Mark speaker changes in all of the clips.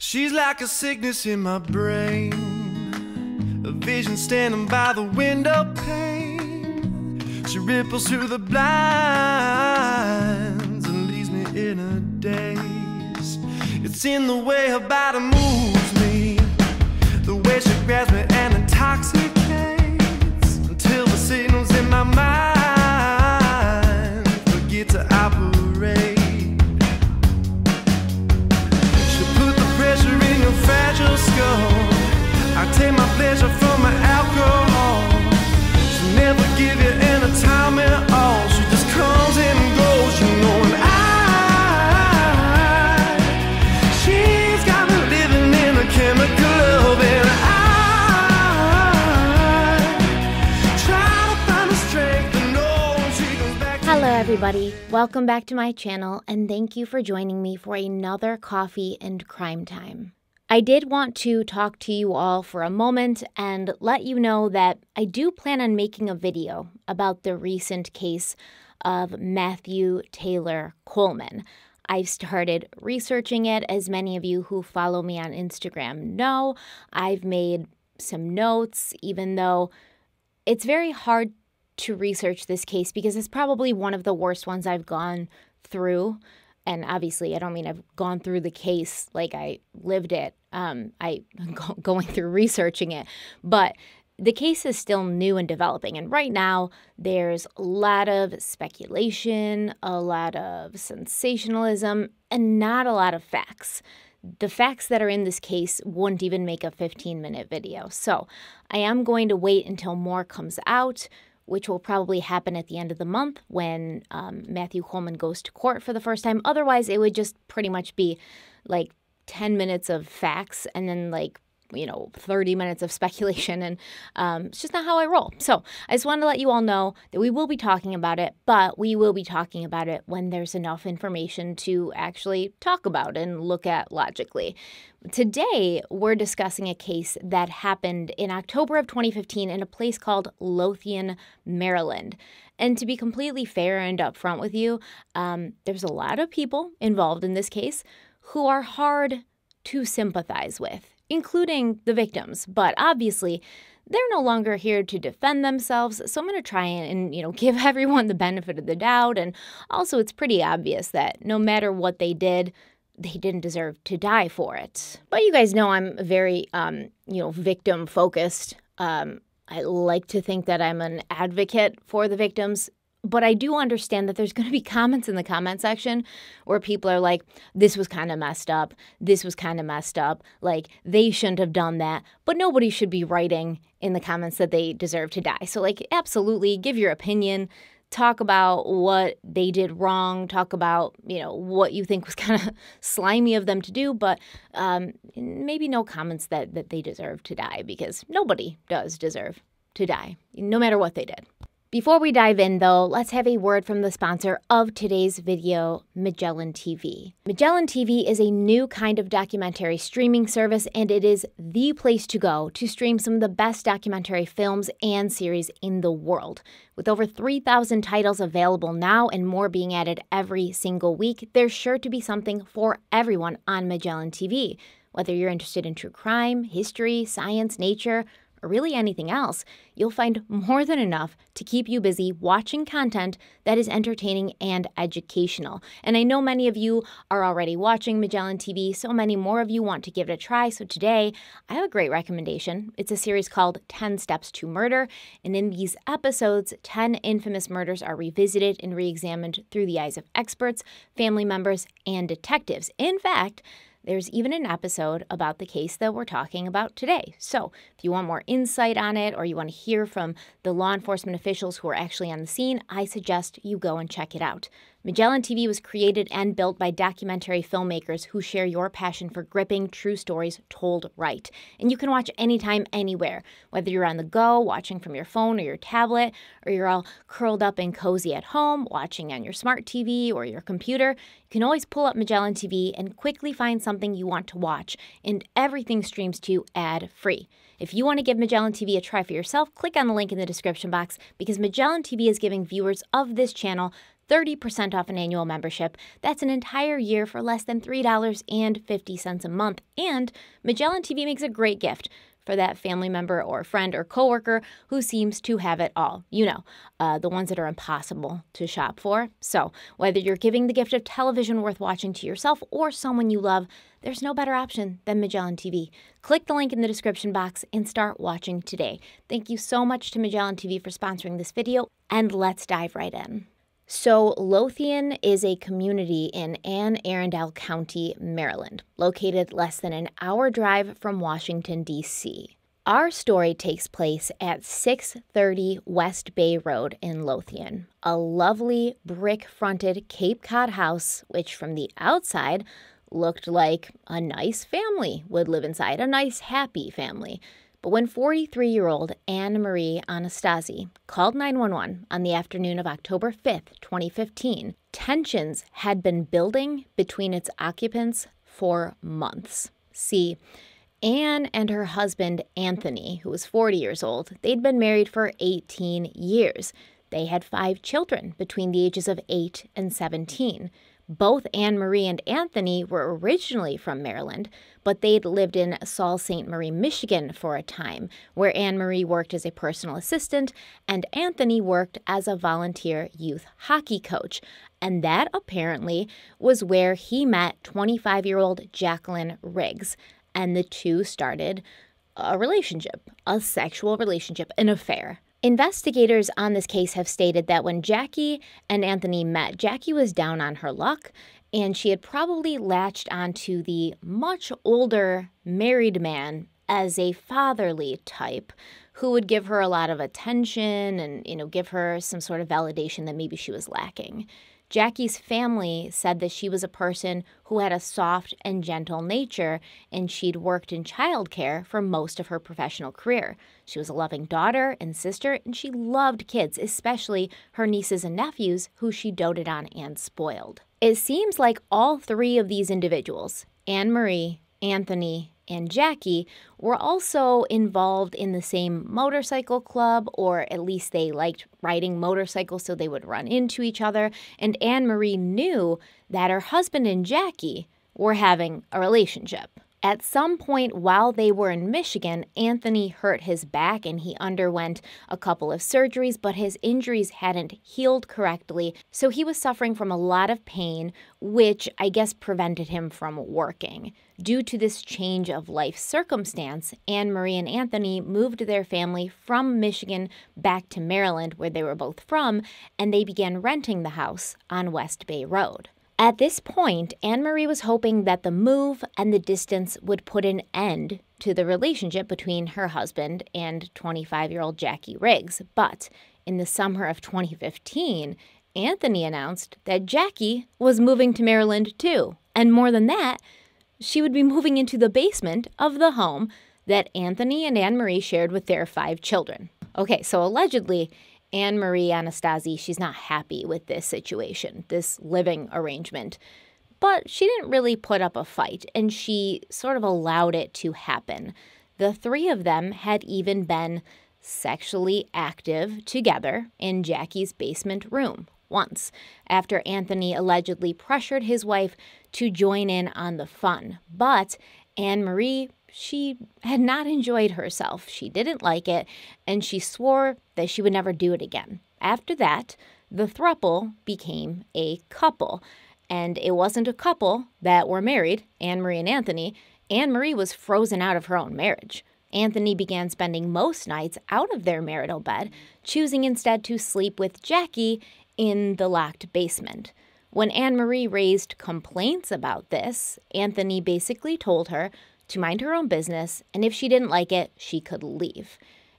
Speaker 1: She's like a sickness in my brain, a vision standing by the window pane. She ripples through the blinds and leaves me in a daze. It's in the way her body moves me, the way she grabs me and intoxicates, until the signals in my mind forget to operate. Pressure in your fragile skull. I take my pleasure from my alcohol. She'll never give you any time at all. She just comes and goes, you know. And she's got me living in a chemical love. And I try to find the strength to know she comes back to
Speaker 2: Hello everybody, welcome back to my channel and thank you for joining me for another coffee and crime time. I did want to talk to you all for a moment and let you know that I do plan on making a video about the recent case of Matthew Taylor Coleman. I've started researching it, as many of you who follow me on Instagram know. I've made some notes, even though it's very hard to research this case because it's probably one of the worst ones I've gone through. And obviously, I don't mean I've gone through the case like I lived it. Going through researching it. But the case is still new and developing. And right now, there's a lot of speculation, a lot of sensationalism, and not a lot of facts. The facts that are in this case wouldn't even make a 15-minute video. So I am going to wait until more comes out, which will probably happen at the end of the month when Matthew Coleman goes to court for the first time. Otherwise, it would just pretty much be like 10 minutes of facts and then 30 minutes of speculation. And it's just not how I roll. So I just wanted to let you all know that we will be talking about it, but we will be talking about it when there's enough information to actually talk about and look at logically. Today, we're discussing a case that happened in October of 2015 in a place called Lothian, Maryland. And to be completely fair and upfront with you, there's a lot of people involved in this case who are hard to sympathize with, including the victims. But obviously, they're no longer here to defend themselves, so I'm going to try and give everyone the benefit of the doubt. And also, it's pretty obvious that no matter what they did, they didn't deserve to die for it. But you guys know I'm very, victim-focused. I like to think that I'm an advocate for the victims. But I do understand that there's going to be comments in the comment section where people are like, this was kind of messed up. This was kind of messed up. Like, they shouldn't have done that. But nobody should be writing in the comments that they deserve to die. So, absolutely give your opinion. Talk about what they did wrong. Talk about, what you think was kind of slimy of them to do. But maybe no comments that they deserve to die, because nobody does deserve to die, no matter what they did. Before we dive in, though, let's have a word from the sponsor of today's video, Magellan TV. Magellan TV is a new kind of documentary streaming service, and it is the place to go to stream some of the best documentary films and series in the world. With over 3,000 titles available now and more being added every single week, there's sure to be something for everyone on Magellan TV. Whether you're interested in true crime, history, science, nature, or really anything else, you'll find more than enough to keep you busy watching content that is entertaining and educational. And I know many of you are already watching Magellan TV, so many more of you want to give it a try. So today, I have a great recommendation. It's a series called 10 Steps to Murder, and in these episodes, 10 infamous murders are revisited and re-examined through the eyes of experts, family members, and detectives. In fact, there's even an episode about the case that we're talking about today. So if you want more insight on it, or you want to hear from the law enforcement officials who are actually on the scene, I suggest you go and check it out. Magellan TV was created and built by documentary filmmakers who share your passion for gripping true stories told right. And you can watch anytime, anywhere, whether you're on the go, watching from your phone or your tablet, or you're all curled up and cozy at home, watching on your smart TV or your computer. You can always pull up Magellan TV and quickly find something you want to watch, and everything streams to you ad-free. If you want to give Magellan TV a try for yourself, click on the link in the description box, because Magellan TV is giving viewers of this channel 30% off an annual membership. That's an entire year for less than $3.50 a month. And Magellan TV makes a great gift for that family member or friend or coworker who seems to have it all. You know, the ones that are impossible to shop for. So whether you're giving the gift of television worth watching to yourself or someone you love, there's no better option than Magellan TV. Click the link in the description box and start watching today. Thank you so much to Magellan TV for sponsoring this video, and let's dive right in. So Lothian is a community in Anne Arundel County, Maryland, located less than an hour drive from Washington, D.C. Our story takes place at 630 West Bay Road in Lothian, a lovely brick-fronted Cape Cod house, which from the outside looked like a nice family would live inside, a nice, happy family. But when 43-year-old Anne-Marie Anastasi called 911 on the afternoon of October 5th, 2015, tensions had been building between its occupants for months. See, Anne and her husband, Anthony, who was 40 years old, they'd been married for 18 years. They had 5 children between the ages of 8 and 17. Both Anne-Marie and Anthony were originally from Maryland, but they'd lived in Sault Ste. Marie, Michigan for a time, where Anne-Marie worked as a personal assistant and Anthony worked as a volunteer youth hockey coach. And that apparently was where he met 25-year-old Jacqueline Riggs, and the two started a relationship, a sexual relationship, an affair. Investigators on this case have stated that when Jackie and Anthony met, Jackie was down on her luck, and she had probably latched onto the much older married man as a fatherly type who would give her a lot of attention and, give her some sort of validation that maybe she was lacking. Jackie's family said that she was a person who had a soft and gentle nature, and she'd worked in childcare for most of her professional career. She was a loving daughter and sister, and she loved kids, especially her nieces and nephews, who she doted on and spoiled. It seems like all 3 of these individuals, Anne-Marie, Anthony, and Jackie, were also involved in the same motorcycle club, or at least they liked riding motorcycles, so they would run into each other. And Anne-Marie knew that her husband and Jackie were having a relationship. At some point while they were in Michigan, Anthony hurt his back and he underwent a couple of surgeries, but his injuries hadn't healed correctly, so he was suffering from a lot of pain, which I guess prevented him from working. Due to this change of life circumstance, Anne-Marie and Anthony moved their family from Michigan back to Maryland, where they were both from, and they began renting the house on West Bay Road. At this point, Anne-Marie was hoping that the move and the distance would put an end to the relationship between her husband and 25-year-old Jackie Riggs. But in the summer of 2015, Anthony announced that Jackie was moving to Maryland too. And more than that, she would be moving into the basement of the home that Anthony and Anne-Marie shared with their 5 children. Okay, so allegedly, Anne-Marie Anastasi, she's not happy with this situation, this living arrangement. But she didn't really put up a fight, and she sort of allowed it to happen. The 3 of them had even been sexually active together in Jackie's basement room once, after Anthony allegedly pressured his wife to join in on the fun. But Anne-Marie, she had not enjoyed herself. She didn't like it, and she swore that she would never do it again. After that, the throuple became a couple. And it wasn't a couple that were married, Anne-Marie and Anthony. Anne-Marie was frozen out of her own marriage. Anthony began spending most nights out of their marital bed, choosing instead to sleep with Jackie in the locked basement. When Anne-Marie raised complaints about this, Anthony basically told her to mind her own business, and if she didn't like it, she could leave.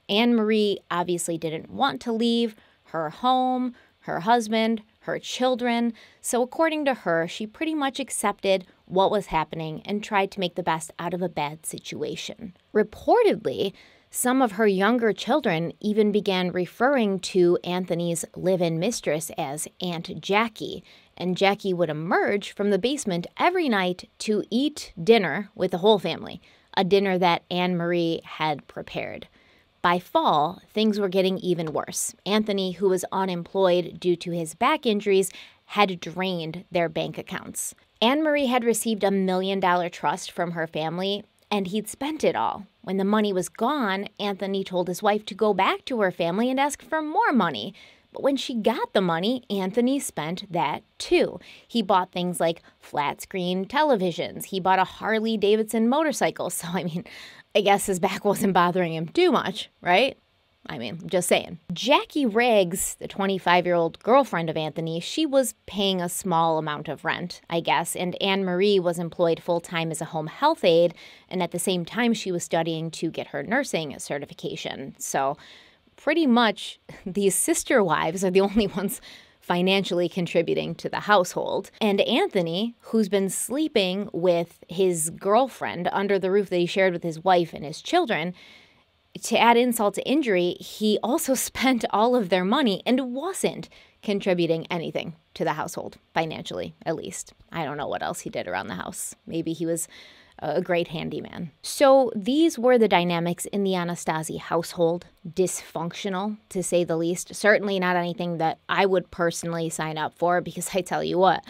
Speaker 2: Anne-Marie obviously didn't want to leave her home, her husband, her children, so according to her, she pretty much accepted what was happening and tried to make the best out of a bad situation. Reportedly, some of her younger children even began referring to Anthony's live-in mistress as Aunt Jackie, and Jackie would emerge from the basement every night to eat dinner with the whole family, a dinner that Anne-Marie had prepared. By fall, things were getting even worse. Anthony, who was unemployed due to his back injuries, had drained their bank accounts. Anne-Marie had received $1 million trust from her family, and he'd spent it all. When the money was gone, Anthony told his wife to go back to her family and ask for more money. But when she got the money, Anthony spent that too. He bought things like flat-screen televisions. He bought a Harley-Davidson motorcycle. So, I guess his back wasn't bothering him too much, right? Just saying. Jackie Riggs, the 25-year-old girlfriend of Anthony, she was paying a small amount of rent, I guess, and Anne-Marie was employed full-time as a home health aide, and at the same time she was studying to get her nursing certification. So pretty much these sister wives are the only ones financially contributing to the household. And Anthony, who's been sleeping with his girlfriend under the roof that he shared with his wife and his children, to add insult to injury, he also spent all of their money and wasn't contributing anything to the household, financially, at least. I don't know what else he did around the house. Maybe he was a great handyman. So these were the dynamics in the Anastasi household. Dysfunctional, to say the least. Certainly not anything that I would personally sign up for, because I tell you what,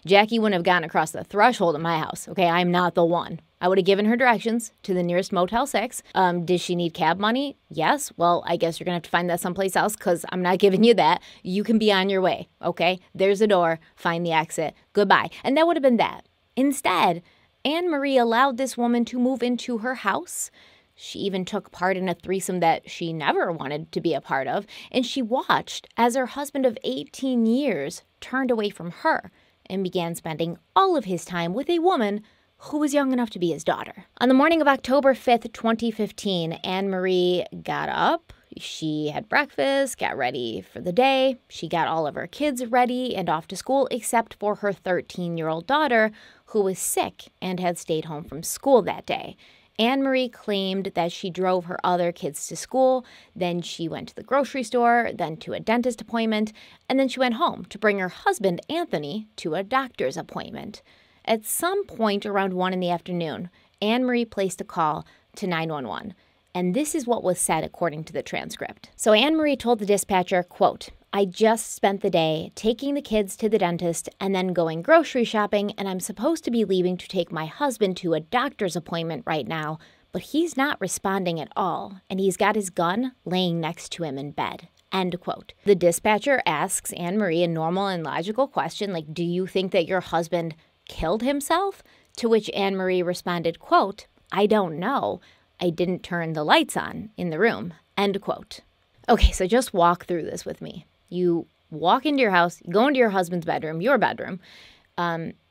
Speaker 2: Jackie wouldn't have gotten across the threshold of my house. Okay, I'm not the one. I would have given her directions to the nearest Motel 6. Did she need cab money? Yes. Well, I guess you're going to have to find that someplace else, because I'm not giving you that. You can be on your way, okay? There's a door. Find the exit. Goodbye. And that would have been that. Instead, Anne-Marie allowed this woman to move into her house. She even took part in a threesome that she never wanted to be a part of, and she watched as her husband of 18 years turned away from her and began spending all of his time with a woman who was young enough to be his daughter. On the morning of October 5th, 2015, Anne-Marie got up. She had breakfast, got ready for the day. She got all of her kids ready and off to school, except for her 13-year-old daughter, who was sick and had stayed home from school that day. Anne-Marie claimed that she drove her other kids to school, then she went to the grocery store, then to a dentist appointment, and then she went home to bring her husband, Anthony, to a doctor's appointment. At some point around 1 in the afternoon, Anne-Marie placed a call to 911. And this is what was said according to the transcript. So Anne-Marie told the dispatcher, quote, "I just spent the day taking the kids to the dentist and then going grocery shopping, and I'm supposed to be leaving to take my husband to a doctor's appointment right now, but he's not responding at all, and he's got his gun laying next to him in bed." End quote. The dispatcher asks Anne-Marie a normal and logical question like, "Do you think that your husband killed himself?" To which Anne-Marie responded, quote, "I don't know. I didn't turn the lights on in the room." End quote. Okay, so just walk through this with me. You walk into your house, you go into your husband's bedroom, your bedroom.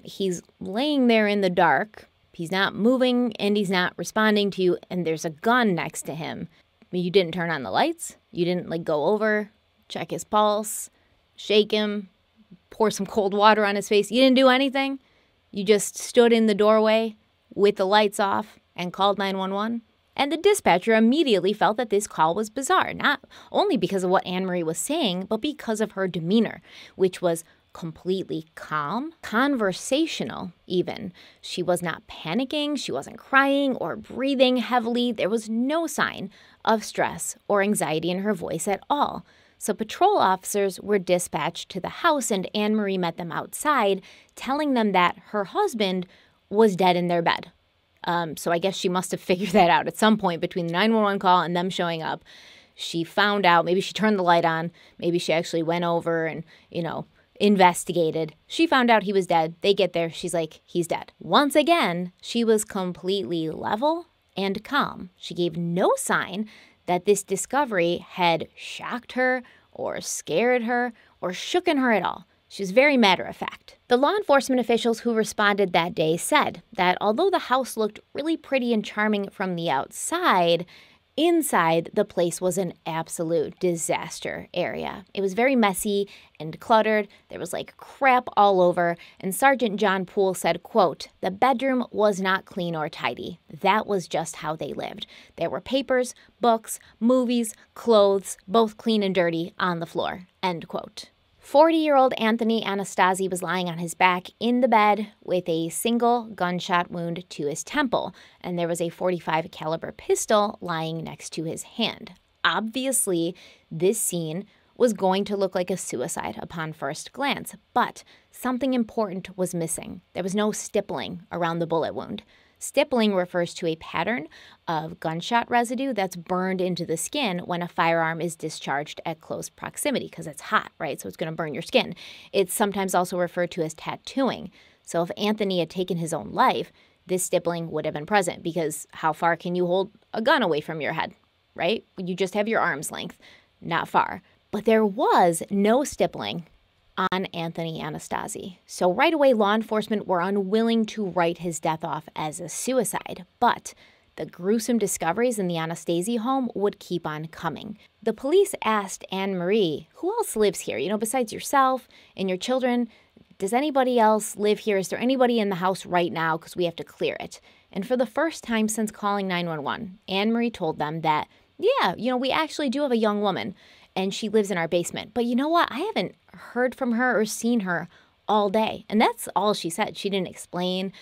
Speaker 2: He's laying there in the dark. He's not moving and he's not responding to you, and there's a gun next to him. You didn't turn on the lights. You didn't go over, check his pulse, shake him, pour some cold water on his face. You didn't do anything. You just stood in the doorway with the lights off and called 911. And the dispatcher immediately felt that this call was bizarre, not only because of what Anne-Marie was saying, but because of her demeanor, which was completely calm, conversational even. She was not panicking, she wasn't crying or breathing heavily. There was no sign of stress or anxiety in her voice at all. So patrol officers were dispatched to the house, and Anne-Marie met them outside, telling them that her husband was dead in their bed. So I guess she must have figured that out at some point between the 911 call and them showing up. She found out, maybe she turned the light on, maybe she actually went over and, investigated. She found out he was dead. They get there. She's like, he's dead. Once again, she was completely level and calm. She gave no sign that this discovery had shocked her or scared her or shooken her at all. She was very matter-of-fact. The law enforcement officials who responded that day said that although the house looked really pretty and charming from the outside, inside the place was an absolute disaster area. It was very messy and cluttered. There was crap all over. And Sergeant John Poole said, quote, "The bedroom was not clean or tidy. That was just how they lived. There were papers, books, movies, clothes, both clean and dirty, on the floor." End quote. 40-year-old Anthony Anastasi was lying on his back in the bed with a single gunshot wound to his temple, and there was a .45 caliber pistol lying next to his hand. Obviously, this scene was going to look like a suicide upon first glance, but something important was missing. There was no stippling around the bullet wound. Stippling refers to a pattern of gunshot residue that's burned into the skin when a firearm is discharged at close proximity because it's hot, right? So it's going to burn your skin. It's sometimes also referred to as tattooing. So if Anthony had taken his own life, this stippling would have been present because how far can you hold a gun away from your head, right? You just have your arm's length, not far. But there was no stippling on Anthony Anastasi. So right away, law enforcement were unwilling to write his death off as a suicide. But the gruesome discoveries in the Anastasi home would keep on coming. The police asked Anne-Marie, who else lives here? Besides yourself and your children, does anybody else live here? Is there anybody in the house right now? Because we have to clear it. And for the first time since calling 911, Anne-Marie told them that, yeah, we actually do have a young woman, and she lives in our basement. But you know what? I haven't heard from her or seen her all day. And that's all she said. She didn't explain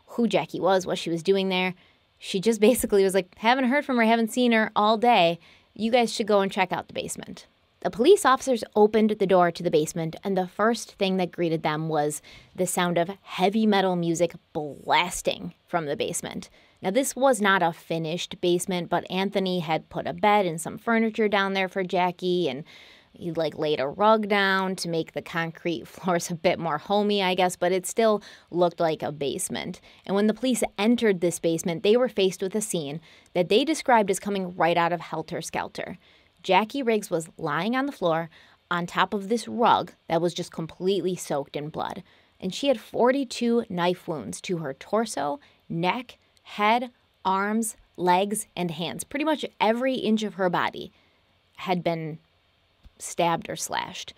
Speaker 2: who Jackie was, what she was doing there. She just basically was like, haven't heard from her, haven't seen her all day. You guys should go and check out the basement. The police officers opened the door to the basement, and the first thing that greeted them was the sound of heavy metal music blasting from the basement. Now, this was not a finished basement, but Anthony had put a bed and some furniture down there for Jackie, and he laid a rug down to make the concrete floors a bit more homey, I guess, but it still looked like a basement. And when the police entered this basement, they were faced with a scene that they described as coming right out of Helter Skelter. Jackie Riggs was lying on the floor on top of this rug that was just completely soaked in blood. And she had 42 knife wounds to her torso, neck, head, arms, legs, and hands. Pretty much every inch of her body had been stabbed or slashed.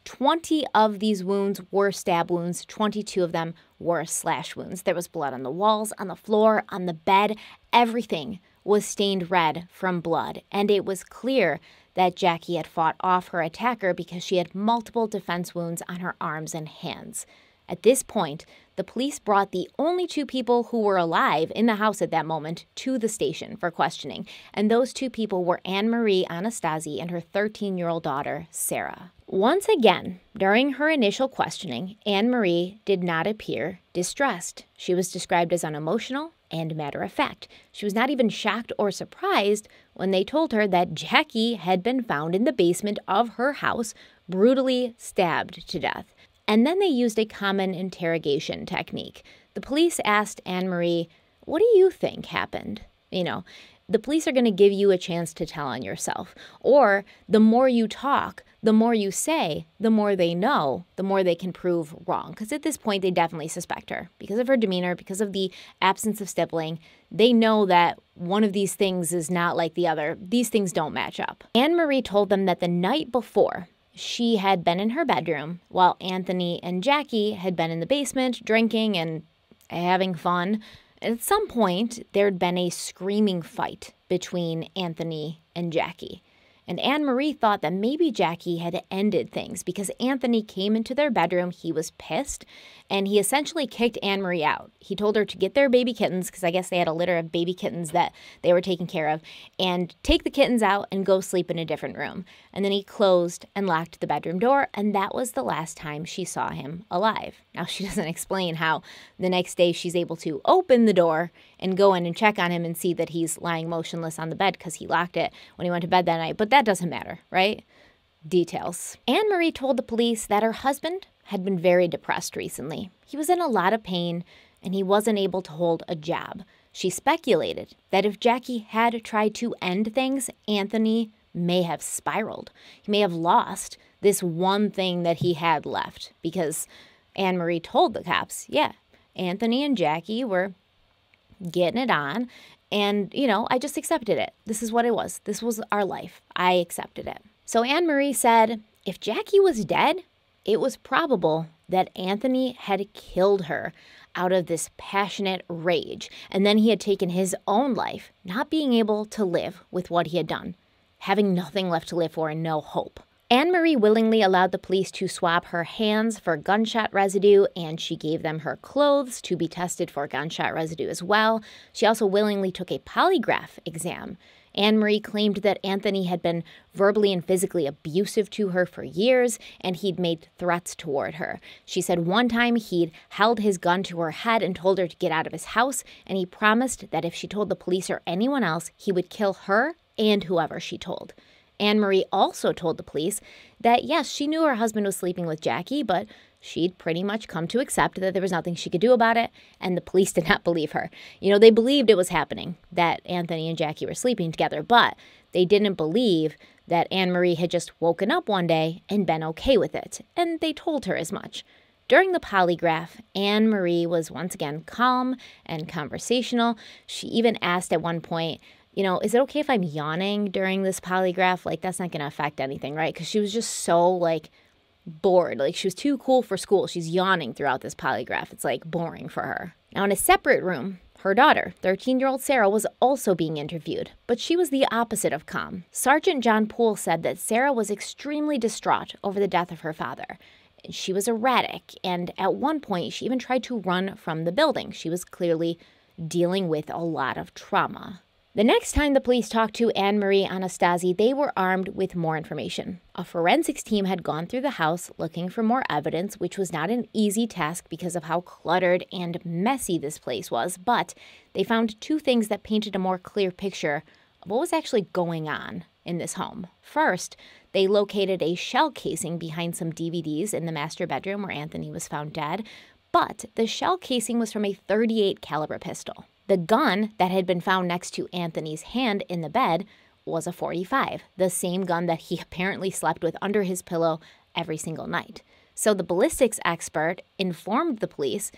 Speaker 2: 20 of these wounds were stab wounds. 22 of them were slash wounds. There was blood on the walls, on the floor, on the bed. Everything was stained red from blood, and it was clear that Jackie had fought off her attacker because she had multiple defense wounds on her arms and hands. At this point, the police brought the only two people who were alive in the house at that moment to the station for questioning, and those two people were Anne-Marie Anastasi and her 13-year-old daughter, Sarah. Once again, during her initial questioning, Anne-Marie did not appear distressed. She was described as unemotional and matter-of-fact. She was not even shocked or surprised when they told her that Jackie had been found in the basement of her house, brutally stabbed to death. And then they used a common interrogation technique. The police asked Anne-Marie, what do you think happened? The police are going to give you a chance to tell on yourself. Or the more you talk, the more you say, the more they know, the more they can prove wrong. Because at this point, they definitely suspect her. Because of her demeanor, because of the absence of stippling, they know that one of these things is not like the other. These things don't match up. Anne-Marie told them that the night before, she had been in her bedroom while Anthony and Jackie had been in the basement drinking and having fun. At some point, there'd been a screaming fight between Anthony and Jackie. And Anne-Marie thought that maybe Jackie had ended things because Anthony came into their bedroom, he was pissed, and he essentially kicked Anne-Marie out. He told her to get their baby kittens, because I guess they had a litter of baby kittens that they were taking care of, and take the kittens out and go sleep in a different room. And then he closed and locked the bedroom door, and that was the last time she saw him alive. Now, she doesn't explain how the next day she's able to open the door and go in and check on him and see that he's lying motionless on the bed because he locked it when he went to bed that night. But that doesn't matter, right? Details. Anne-Marie told the police that her husband had been very depressed recently. He was in a lot of pain and he wasn't able to hold a job. She speculated that if Jackie had tried to end things, Anthony may have spiraled. He may have lost this one thing that he had left because Anne-Marie told the cops, yeah, Anthony and Jackie were getting it on, and, I just accepted it. This is what it was. This was our life. I accepted it. So Anne-Marie said if Jackie was dead, it was probable that Anthony had killed her out of this passionate rage, and then he had taken his own life, not being able to live with what he had done, having nothing left to live for and no hope. Anne-Marie willingly allowed the police to swab her hands for gunshot residue, and she gave them her clothes to be tested for gunshot residue as well. She also willingly took a polygraph exam. Anne-Marie claimed that Anthony had been verbally and physically abusive to her for years, and he'd made threats toward her. She said one time he'd held his gun to her head and told her to get out of his house, and he promised that if she told the police or anyone else, he would kill her and whoever she told. Anne-Marie also told the police that, yes, she knew her husband was sleeping with Jackie, but she'd pretty much come to accept that there was nothing she could do about it, and the police did not believe her. They believed it was happening, that Anthony and Jackie were sleeping together, but they didn't believe that Anne-Marie had just woken up one day and been okay with it, and they told her as much. During the polygraph, Anne-Marie was once again calm and conversational. She even asked at one point, is it okay if I'm yawning during this polygraph? That's not going to affect anything, right? Because she was just so, bored. She was too cool for school. She's yawning throughout this polygraph. It's, boring for her. Now, in a separate room, her daughter, 13-year-old Sarah, was also being interviewed, but she was the opposite of calm. Sergeant John Poole said that Sarah was extremely distraught over the death of her father. She was erratic, and at one point, she even tried to run from the building. She was clearly dealing with a lot of trauma. The next time the police talked to Anne-Marie Anastasi, they were armed with more information. A forensics team had gone through the house looking for more evidence, which was not an easy task because of how cluttered and messy this place was, but they found two things that painted a more clear picture of what was actually going on in this home. First, they located a shell casing behind some DVDs in the master bedroom where Anthony was found dead, but the shell casing was from a .38 caliber pistol. The gun that had been found next to Anthony's hand in the bed was a .45, the same gun that he apparently slept with under his pillow every single night. So the ballistics expert informed the police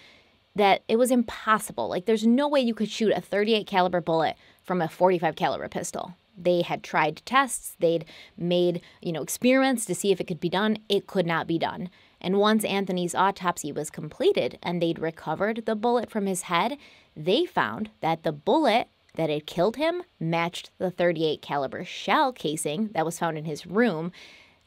Speaker 2: that it was impossible. There's no way you could shoot a .38 caliber bullet from a .45 caliber pistol. They had tried tests. They'd made, experiments to see if it could be done. It could not be done. And once Anthony's autopsy was completed and they'd recovered the bullet from his head, they found that the bullet that had killed him matched the .38 caliber shell casing that was found in his room,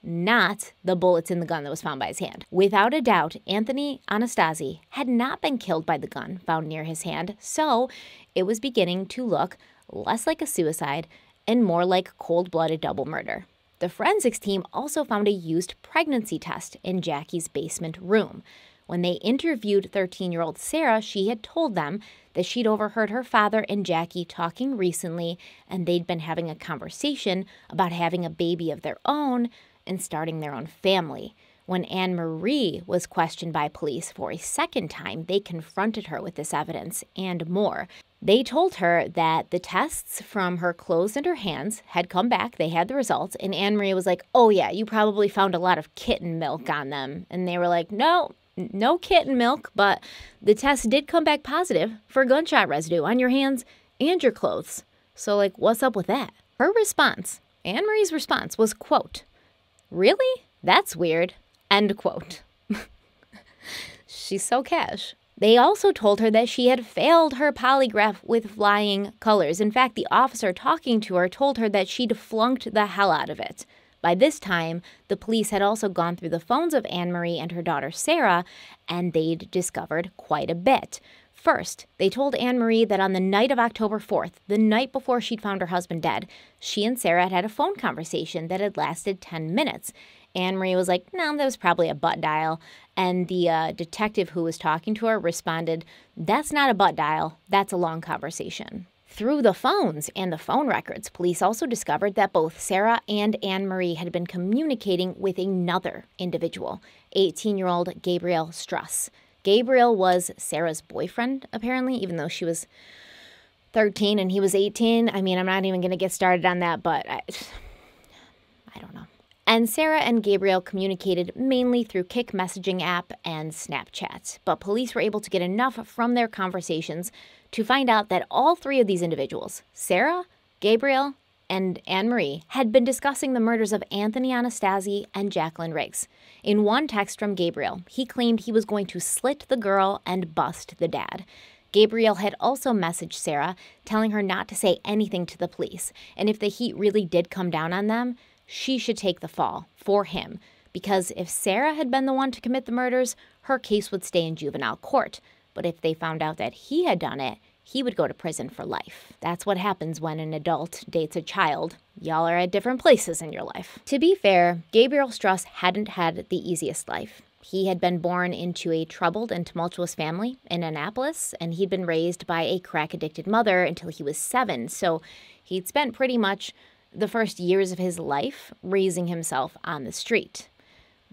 Speaker 2: not the bullets in the gun that was found by his hand. Without a doubt, Anthony Anastasi had not been killed by the gun found near his hand, so it was beginning to look less like a suicide and more like cold-blooded double murder. The forensics team also found a used pregnancy test in Jackie's basement room. When they interviewed 13-year-old Sarah, she had told them that she'd overheard her father and Jackie talking recently, and they'd been having a conversation about having a baby of their own and starting their own family. When Anne-Marie was questioned by police for a second time, they confronted her with this evidence and more. They told her that the tests from her clothes and her hands had come back. They had the results. And Anne-Marie was like, oh, yeah, you probably found a lot of kitten milk on them. And they were like, no kitten milk. But the test did come back positive for gunshot residue on your hands and your clothes. So, what's up with that? Her response, Anne-Marie's response was, quote, really? That's weird. End quote. She's so cash. They also told her that she had failed her polygraph with flying colors. In fact, the officer talking to her told her that she'd flunked the hell out of it. By this time, the police had also gone through the phones of Anne-Marie and her daughter Sarah, and they'd discovered quite a bit. First, they told Anne-Marie that on the night of October 4th, the night before she'd found her husband dead, she and Sarah had had a phone conversation that had lasted 10 minutes. Anne-Marie was like, no, that was probably a butt dial. And the detective who was talking to her responded, that's not a butt dial, that's a long conversation. Through the phones and the phone records, police also discovered that both Sarah and Anne-Marie had been communicating with another individual, 18-year-old Gabriel Struss. Gabriel was Sarah's boyfriend, apparently, even though she was 13 and he was 18. I mean, I'm not even going to get started on that, but I don't know. And Sarah and Gabriel communicated mainly through Kik messaging app and Snapchat. But police were able to get enough from their conversations to find out that all three of these individuals, Sarah, Gabriel, and Anne-Marie, had been discussing the murders of Anthony Anastasi and Jacqueline Riggs. In one text from Gabriel, he claimed he was going to slit the girl and bust the dad. Gabriel had also messaged Sarah, telling her not to say anything to the police, and if the heat really did come down on them, she should take the fall for him, because if Sarah had been the one to commit the murders, her case would stay in juvenile court. But if they found out that he had done it, he would go to prison for life. That's what happens when an adult dates a child. Y'all are at different places in your life. To be fair, Gabriel Struss hadn't had the easiest life. He had been born into a troubled and tumultuous family in Annapolis, and he'd been raised by a crack-addicted mother until he was 7. So he'd spent pretty much the first years of his life raising himself on the street.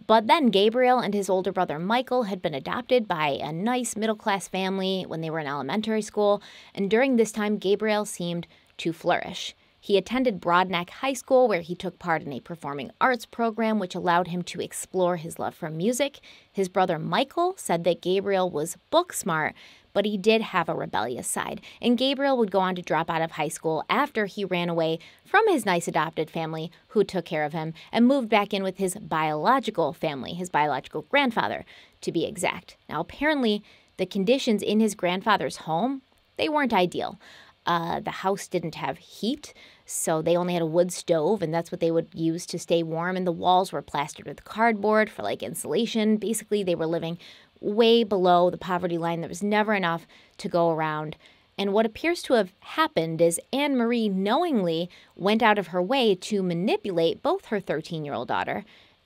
Speaker 2: But then Gabriel and his older brother Michael had been adopted by a nice middle-class family when they were in elementary school, and during this time, Gabriel seemed to flourish. He attended Broadneck High School, where he took part in a performing arts program, which allowed him to explore his love for music. His brother Michael said that Gabriel was book smart, but he did have a rebellious side, and Gabriel would go on to drop out of high school after he ran away from his nice adopted family who took care of him and moved back in with his biological family, his biological grandfather, to be exact. Now, apparently, the conditions in his grandfather's home, they weren't ideal. The house didn't have heat, so they only had a wood stove, and that's what they would use to stay warm, and the walls were plastered with cardboard for, insulation. Basically, they were living way below the poverty line. There was never enough to go around. And what appears to have happened is Anne Marie knowingly went out of her way to manipulate both her 13-year-old daughter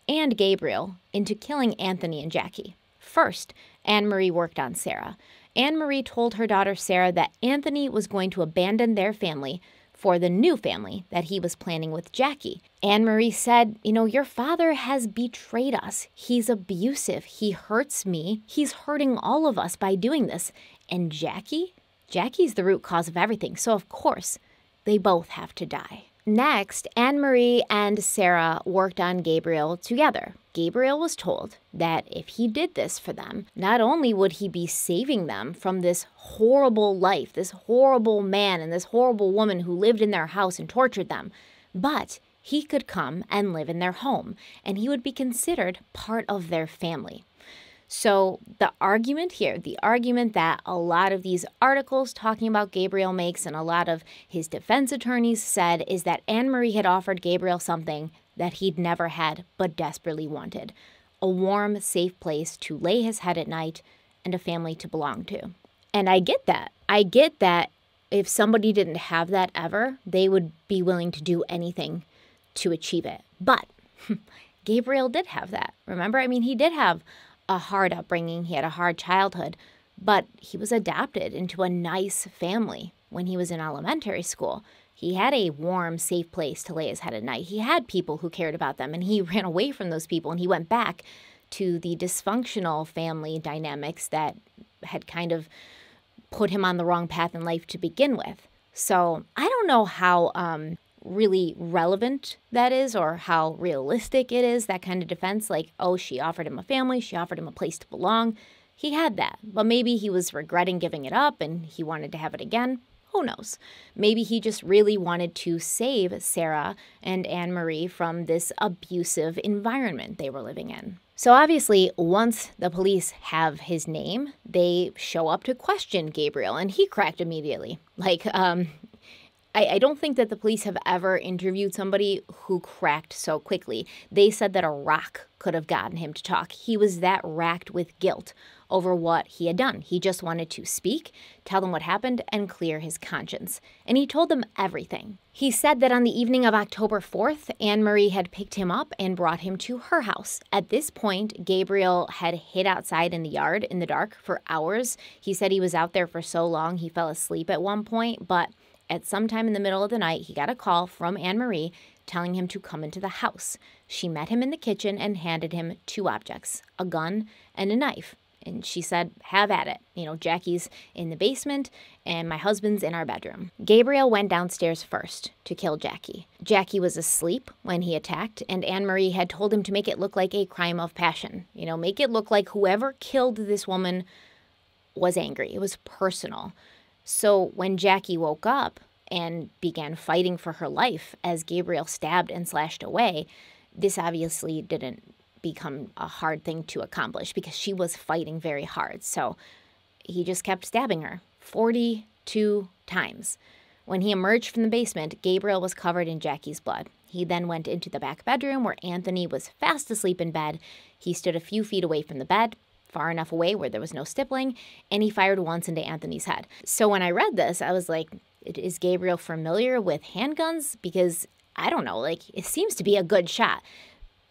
Speaker 2: and Gabriel into killing Anthony and Jackie. First, Anne Marie worked on Sarah. Anne Marie told her daughter Sarah that Anthony was going to abandon their family for the new family that he was planning with Jackie. Anne Marie said, your father has betrayed us. He's abusive. He hurts me. He's hurting all of us by doing this. And Jackie's the root cause of everything. So, of course, they both have to die. Next, Anne Marie and Sarah worked on Gabriel together. Gabriel was told that if he did this for them, not only would he be saving them from this horrible life, this horrible man and this horrible woman who lived in their house and tortured them, but he could come and live in their home, and he would be considered part of their family. So the argument here, the argument that a lot of these articles talking about Gabriel makes and a lot of his defense attorneys said is that Anne Marie had offered Gabriel something that he'd never had but desperately wanted: a warm, safe place to lay his head at night and a family to belong to. And I get that. I get that if somebody didn't have that ever, they would be willing to do anything to achieve it. But Gabriel did have that. Remember? He did have a hard upbringing. He had a hard childhood, but he was adopted into a nice family when he was in elementary school. He had a warm, safe place to lay his head at night. He had people who cared about them, and he ran away from those people, and he went back to the dysfunctional family dynamics that had kind of put him on the wrong path in life to begin with. So I don't know how really relevant that is or how realistic it is, that kind of defense. She offered him a family, she offered him a place to belong. He had that, but maybe he was regretting giving it up and he wanted to have it again. Who knows? Maybe he just really wanted to save Sarah and Anne Marie from this abusive environment they were living in. So obviously, once the police have his name, they show up to question Gabriel, and he cracked immediately. I don't think that the police have ever interviewed somebody who cracked so quickly. They said that a rock could have gotten him to talk. He was that racked with guilt over what he had done. He just wanted to speak, tell them what happened, and clear his conscience. And he told them everything. He said that on the evening of October 4th, Anne Marie had picked him up and brought him to her house. At this point, Gabriel had hid outside in the yard in the dark for hours. He said he was out there for so long he fell asleep at one point, but at some time in the middle of the night, he got a call from Anne Marie telling him to come into the house. She met him in the kitchen and handed him 2 objects, a gun and a knife. And she said, have at it. Jackie's in the basement and my husband's in our bedroom. Gabriel went downstairs first to kill Jackie. Jackie was asleep when he attacked, and Anne Marie had told him to make it look like a crime of passion. Make it look like whoever killed this woman was angry. It was personal. So when Jackie woke up and began fighting for her life as Gabriel stabbed and slashed away, this obviously didn't become a hard thing to accomplish because she was fighting very hard. So he just kept stabbing her 42 times. When he emerged from the basement, Gabriel was covered in Jackie's blood. He then went into the back bedroom where Anthony was fast asleep in bed. He stood a few feet away from the bed, far enough away where there was no stippling, and he fired once into Anthony's head. So when I read this, I was like, is Gabriel familiar with handguns? Because, I don't know, like, it seems to be a good shot.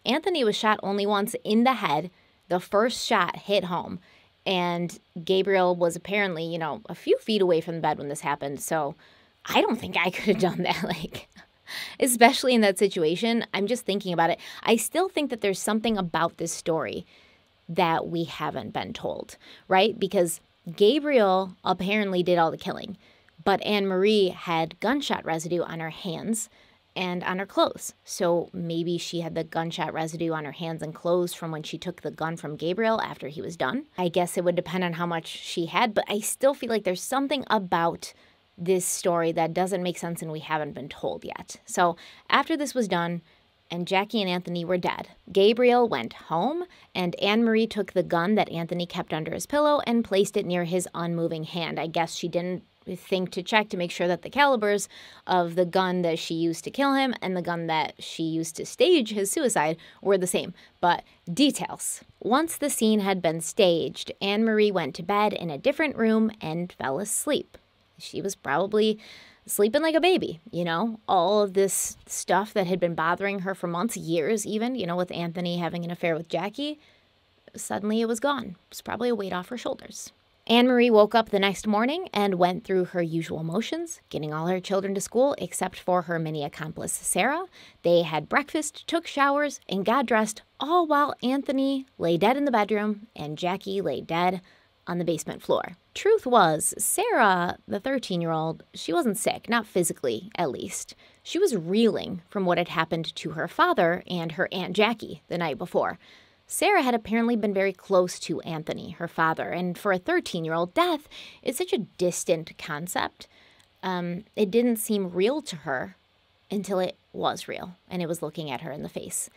Speaker 2: Anthony was shot only once in the head. The first shot hit home. And Gabriel was apparently, a few feet away from the bed when this happened. So I don't think I could have done that. Like, especially in that situation, I'm just thinking about it. I still think that there's something about this story that we haven't been told, right? Because Gabriel apparently did all the killing, but Anne-Marie had gunshot residue on her hands and on her clothes. So maybe she had the gunshot residue on her hands and clothes from when she took the gun from Gabriel after he was done. I guess it would depend on how much she had, but I still feel like there's something about this story that doesn't make sense and we haven't been told yet. So after this was done and Jackie and Anthony were dead, Gabriel went home and Anne-Marie took the gun that Anthony kept under his pillow and placed it near his unmoving hand. I guess she didn't think to check to make sure that the calibers of the gun that she used to kill him and the gun that she used to stage his suicide were the same. But details. Once the scene had been staged, Anne-Marie went to bed in a different room and fell asleep. She was probably sleeping like a baby, all of this stuff that had been bothering her for months, years even, with Anthony having an affair with Jackie. Suddenly it was gone. It was probably a weight off her shoulders. Anne-Marie woke up the next morning and went through her usual motions, getting all her children to school except for her mini accomplice, Sarah. They had breakfast, took showers, and got dressed, all while Anthony lay dead in the bedroom and Jackie lay dead on the basement floor. Truth was, Sarah, the 13-year-old, she wasn't sick, not physically, at least. She was reeling from what had happened to her father and her Aunt Jackie the night before. Sarah had apparently been very close to Anthony, her father, and for a 13-year-old, death is such a distant concept. It didn't seem real to her until it was real, and it was looking at her in the face.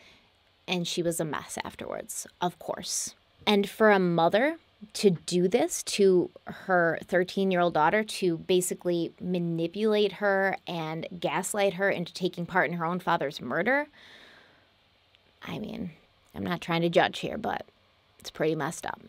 Speaker 2: And she was a mess afterwards, of course. And for a mother to do this to her 13-year-old daughter, to basically manipulate her and gaslight her into taking part in her own father's murder, I mean, I'm not trying to judge here, but it's pretty messed up.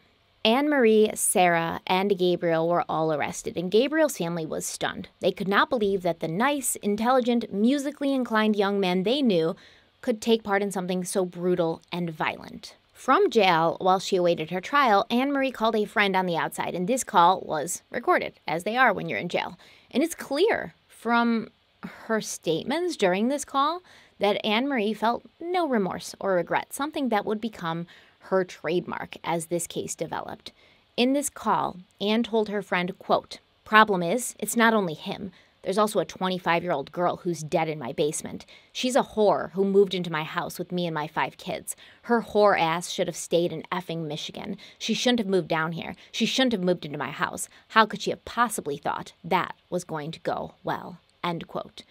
Speaker 2: Anne-Marie, Sarah, and Gabriel were all arrested, and Gabriel's family was stunned. They could not believe that the nice, intelligent, musically inclined young man they knew could take part in something so brutal and violent. From jail, while she awaited her trial, Anne-Marie called a friend on the outside, and this call was recorded, as they are when you're in jail. And it's clear from her statements during this call that Anne-Marie felt no remorse or regret, something that would become her trademark as this case developed. In this call, Anne told her friend, quote, "Problem is, it's not only him. There's also a 25-year-old girl who's dead in my basement. She's a whore who moved into my house with me and my 5 kids. Her whore ass should have stayed in effing Michigan. She shouldn't have moved down here. She shouldn't have moved into my house. How could she have possibly thought that was going to go well?" End quote.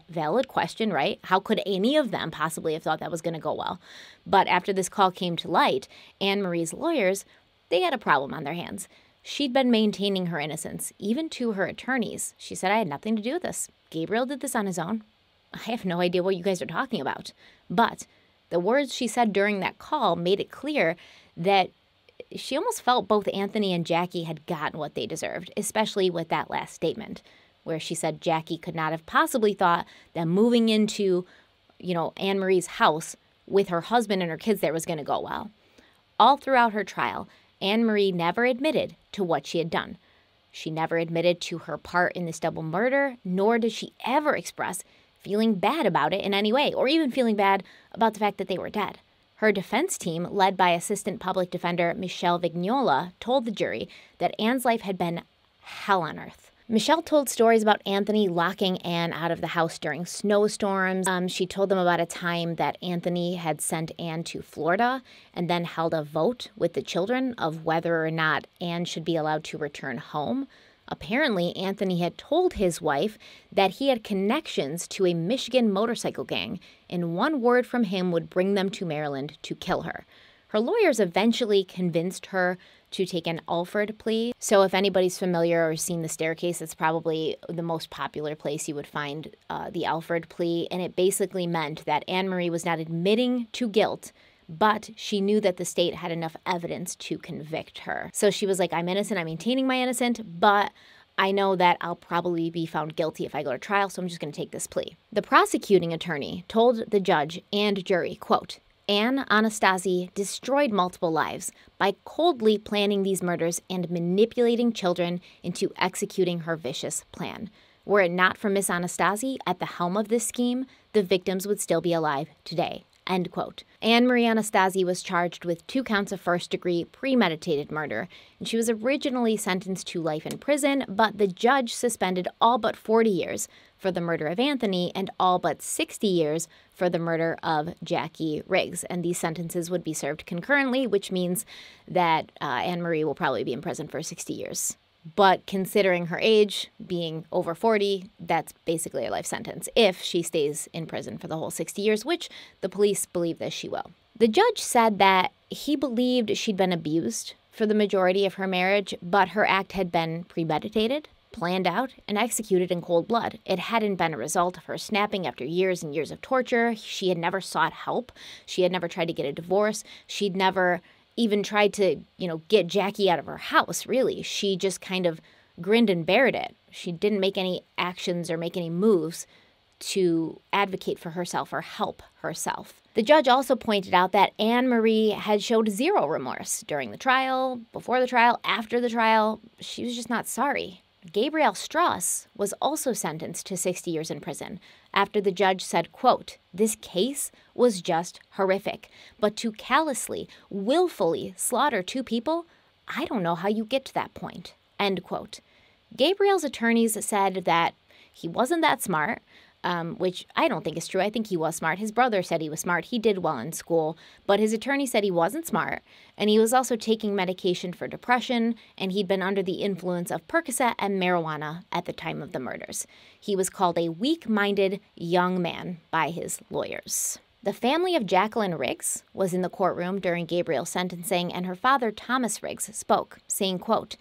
Speaker 2: Valid question, right? How could any of them possibly have thought that was going to go well? But after this call came to light, Anne-Marie's lawyers, they had a problem on their hands. She'd been maintaining her innocence, even to her attorneys. She said, "I had nothing to do with this. Gabriel did this on his own. I have no idea what you guys are talking about." But the words she said during that call made it clear that she almost felt both Anthony and Jackie had gotten what they deserved, especially with that last statement, where she said Jackie could not have possibly thought that moving into, Anne-Marie's house with her husband and her kids there was going to go well. All throughout her trial, Anne-Marie never admitted to what she had done. She never admitted to her part in this double murder, nor did she ever express feeling bad about it in any way, or even feeling bad about the fact that they were dead. Her defense team, led by Assistant Public Defender Michelle Vignola, told the jury that Anne's life had been hell on earth. Michelle told stories about Anthony locking Anne out of the house during snowstorms. She told them about a time that Anthony had sent Anne to Florida and then held a vote with the children of whether or not Anne should be allowed to return home. Apparently, Anthony had told his wife that he had connections to a Michigan motorcycle gang, and one word from him would bring them to Maryland to kill her. Her lawyers eventually convinced her to take an Alford plea. So if anybody's familiar or seen the staircase, it's probably the most popular place you would find the Alford plea. And it basically meant that Anne-Marie was not admitting to guilt, but she knew that the state had enough evidence to convict her. So she was like, I'm innocent, I'm maintaining my innocence, but I know that I'll probably be found guilty if I go to trial, so I'm just going to take this plea. The prosecuting attorney told the judge and jury, quote, Anne Anastasi destroyed multiple lives by coldly planning these murders and manipulating children into executing her vicious plan. Were it not for Miss Anastasi at the helm of this scheme, the victims would still be alive today. End quote. Anne-Marie Anastasi was charged with 2 counts of first-degree premeditated murder, and she was originally sentenced to life in prison, but the judge suspended all but 40 years for the murder of Anthony and all but 60 years for the murder of Jackie Riggs. And these sentences would be served concurrently, which means that Anne-Marie will probably be in prison for 60 years. But considering her age, being over 40, that's basically a life sentence if she stays in prison for the whole 60 years, which the police believe that she will. The judge said that he believed she'd been abused for the majority of her marriage, but her act had been premeditated, planned out, and executed in cold blood. It hadn't been a result of her snapping after years and years of torture. She had never sought help. She had never tried to get a divorce. She'd never even tried to, get Jackie out of her house, really. She just kind of grinned and bared it. She didn't make any actions or make any moves to advocate for herself or help herself. The judge also pointed out that Anne-Marie had showed zero remorse during the trial, before the trial, after the trial. She was just not sorry. Gabriel Strauss was also sentenced to 60 years in prison after the judge said, quote, this case was just horrific, but to callously, willfully slaughter 2 people, I don't know how you get to that point, end quote. Gabriel's attorneys said that he wasn't that smart, which I don't think is true. I think he was smart. His brother said he was smart. He did well in school, but his attorney said he wasn't smart, and he was also taking medication for depression, and he'd been under the influence of Percocet and marijuana at the time of the murders. He was called a weak-minded young man by his lawyers. The family of Jacqueline Riggs was in the courtroom during Gabriel's sentencing, and her father, Thomas Riggs, spoke, saying, quote,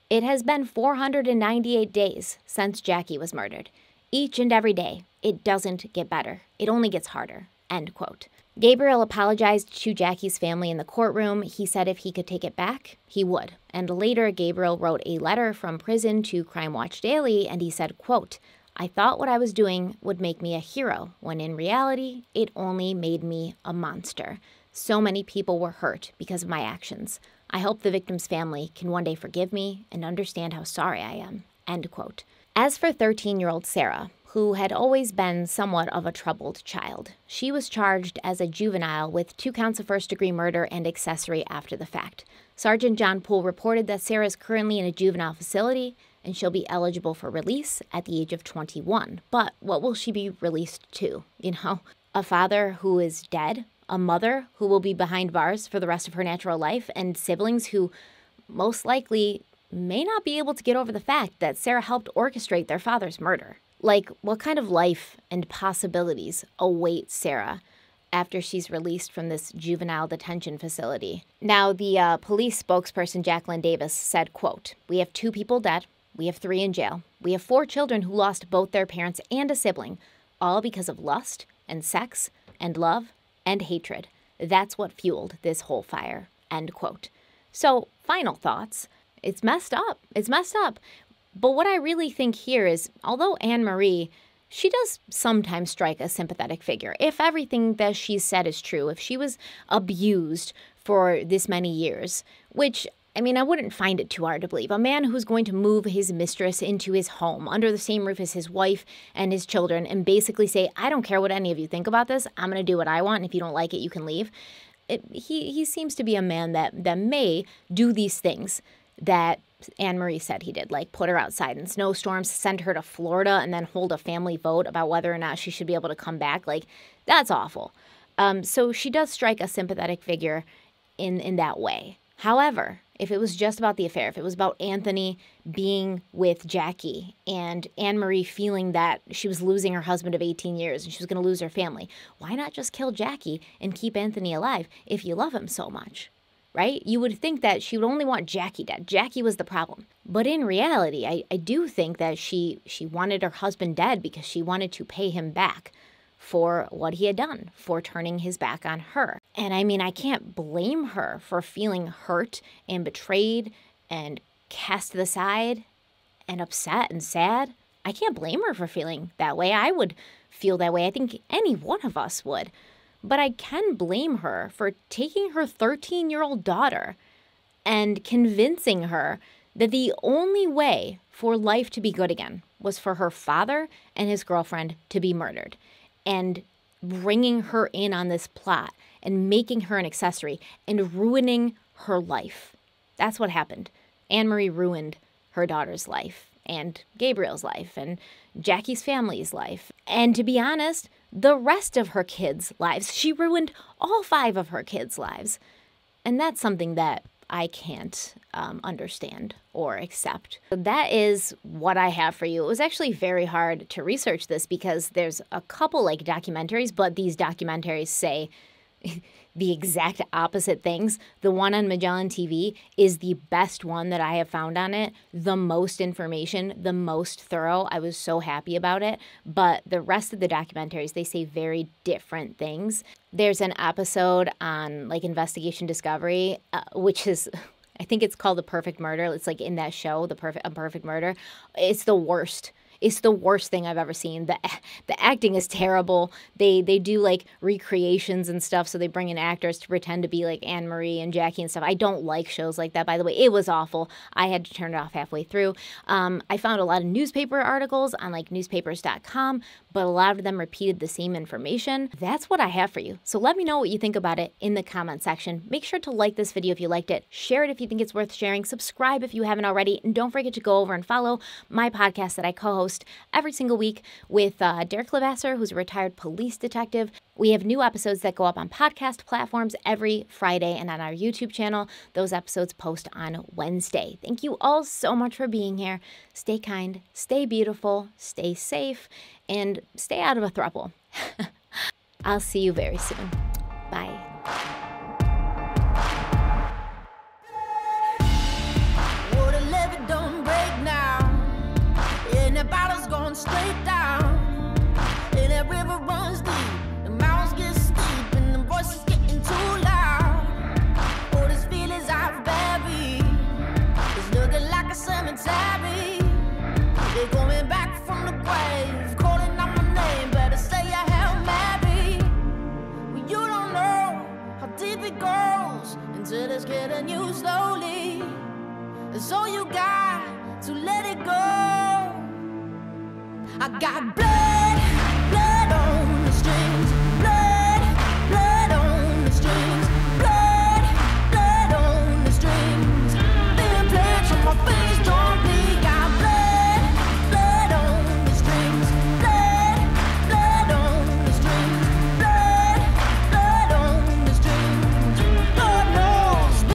Speaker 2: it has been 498 days since Jackie was murdered. Each and every day, it doesn't get better. It only gets harder, end quote. Gabriel apologized to Jackie's family in the courtroom. He said if he could take it back, he would. And later, Gabriel wrote a letter from prison to Crime Watch Daily, and he said, quote, I thought what I was doing would make me a hero, when in reality, it only made me a monster. So many people were hurt because of my actions. I hope the victim's family can one day forgive me and understand how sorry I am, end quote. As for 13-year-old Sarah, who had always been somewhat of a troubled child, she was charged as a juvenile with 2 counts of first-degree murder and accessory after the fact. Sergeant John Poole reported that Sarah is currently in a juvenile facility and she'll be eligible for release at the age of 21. But what will she be released to? A father who is dead, a mother who will be behind bars for the rest of her natural life, and siblings who most likely may not be able to get over the fact that Sarah helped orchestrate their father's murder. Like, what kind of life and possibilities await Sarah after she's released from this juvenile detention facility? Now, the police spokesperson, Jacqueline Davis, said, quote, we have 2 people dead. We have 3 in jail. We have 4 children who lost both their parents and a sibling, all because of lust and sex and love and hatred. That's what fueled this whole fire, end quote. So, final thoughts. It's messed up. It's messed up. But what I really think here is, although Anne-Marie, she does sometimes strike a sympathetic figure. If everything that she's said is true, if she was abused for this many years, which, I wouldn't find it too hard to believe. A man who's going to move his mistress into his home under the same roof as his wife and his children and basically say, I don't care what any of you think about this. I'm going to do what I want. And if you don't like it, you can leave. He seems to be a man that may do these things that Anne-Marie said he did, like put her outside in snowstorms, send her to Florida, and then hold a family vote about whether or not she should be able to come back. Like, that's awful. So she does strike a sympathetic figure in that way. However, if it was just about the affair, if it was about Anthony being with Jackie and Anne-Marie feeling that she was losing her husband of 18 years and she was going to lose her family, why not just kill Jackie and keep Anthony alive if you love him so much, right? You would think that she would only want Jackie dead. Jackie was the problem. But in reality, I do think that she wanted her husband dead because she wanted to pay him back for what he had done, for turning his back on her. And I mean, I can't blame her for feeling hurt and betrayed and cast to the side and upset and sad. I can't blame her for feeling that way. I would feel that way. I think any one of us would. But I can blame her for taking her 13-year-old daughter and convincing her that the only way for life to be good again was for her father and his girlfriend to be murdered, and bringing her in on this plot and making her an accessory and ruining her life. That's what happened. Anne-Marie ruined her daughter's life and Gabriel's life and Jackie's family's life. And to be honest, the rest of her kids' lives. She ruined all 5 of her kids' lives. And that's something that I can't understand or accept. That is what I have for you. It was actually very hard to research this because there's a couple like documentaries, but these documentaries say the exact opposite things. The one on Magellan TV is the best one that I have found on it. The most information, the most thorough. I was so happy about it. But the rest of the documentaries, they say very different things. There's an episode on like Investigation Discovery, which is, I think it's called The Perfect Murder. It's like in that show, A Perfect Murder. It's the worst. It's the worst thing I've ever seen. The acting is terrible. They do like recreations and stuff, so they bring in actors to pretend to be like Anne-Marie and Jackie and stuff. I don't like shows like that, by the way. It was awful. I had to turn it off halfway through. I found a lot of newspaper articles on like newspapers.com, but a lot of them repeated the same information. That's what I have for you. So let me know what you think about it in the comment section. Make sure to like this video if you liked it. Share it if you think it's worth sharing. Subscribe if you haven't already. And don't forget to go over and follow my podcast that I co-host every single week with Derek Levasser, who's a retired police detective. We have new episodes that go up on podcast platforms every Friday, and on our YouTube channel, those episodes post on Wednesday. Thank you all so much for being here. Stay kind, stay beautiful, stay safe, and stay out of a throuple. I'll see you very soon. Bye.
Speaker 3: Straight down, and that river runs deep, the mountains get steep, and the voices getting too loud. All these feelings I've buried, it's looking like a cemetery. They're coming back from the grave, calling out my name, better say I Hail Mary. Well, you don't know how deep it goes until it's killing you slowly. It's all you got to let it go. I got blood on the strings.